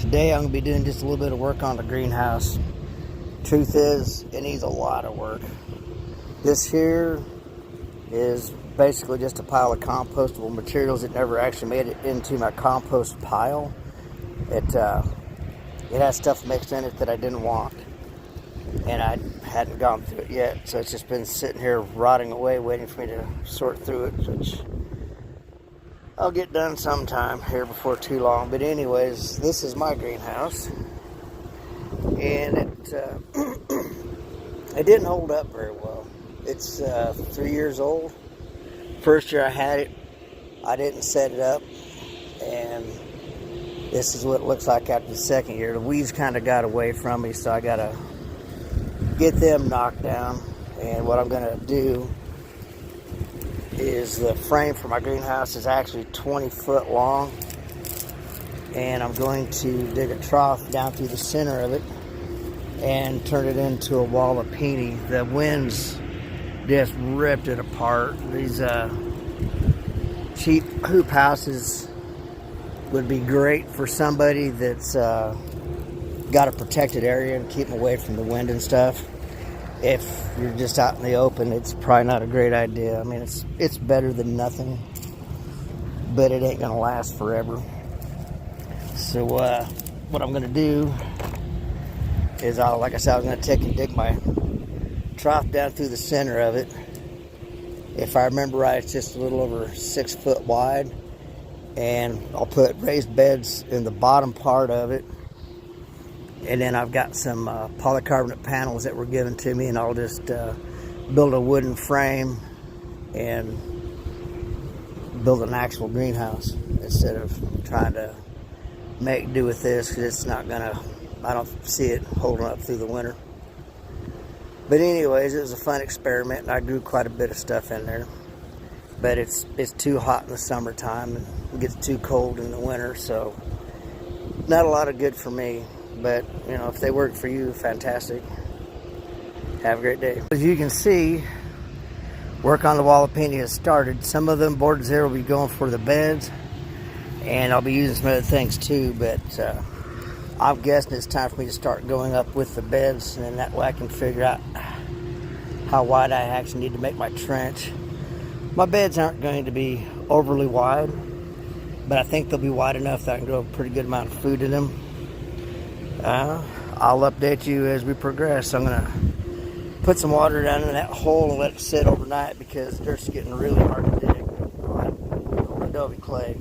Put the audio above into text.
Today I'm going to be doing just a little bit of work on the greenhouse. Truth is, it needs a lot of work. This here is basically just a pile of compostable materials that never actually made it into my compost pile. It has stuff mixed in it that I didn't want, and I hadn't gone through it yet, so it's just been sitting here rotting away waiting for me to sort through it, which I'll get done sometime here before too long. But anyways, this is my greenhouse, and it didn't hold up very well. It's 3 years old. First year I had it, I didn't set it up, and this is what it looks like after the second year. The weeds kind of got away from me, so I gotta get them knocked down. And what I'm gonna do is, the frame for my greenhouse is actually 20 foot long, and I'm going to dig a trough down through the center of it and turn it into a walapeni. The winds just ripped it apart. These cheap hoop houses would be great for somebody that's got a protected area and keep them away from the wind and stuff. If you're just out in the open, it's probably not a great idea. I mean, it's better than nothing, but it ain't gonna last forever. So what I'm gonna do is, like I said, I was gonna take and dig my trough down through the center of it. If I remember right, it's just a little over 6 foot wide, and I'll put raised beds in the bottom part of it. And then I've got some polycarbonate panels that were given to me, and I'll just build a wooden frame and build an actual greenhouse instead of trying to make do with this, because it's not gonna, I don't see it holding up through the winter. But anyways, it was a fun experiment, and I grew quite a bit of stuff in there. But it's too hot in the summertime, and it gets too cold in the winter, so not a lot of good for me. But, you know, if they work for you, fantastic. Have a great day. As you can see, work on the walapeni has started. Some of them boards there will be going for the beds, and I'll be using some other things too, but I'm guessing it's time for me to start going up with the beds, and then that way I can figure out how wide I actually need to make my trench. My beds aren't going to be overly wide, but I think they'll be wide enough that I can grow a pretty good amount of food in them. I'll update you as we progress. I'm gonna put some water down in that hole and let it sit overnight, because the dirt's getting really hard to dig on that adobe clay.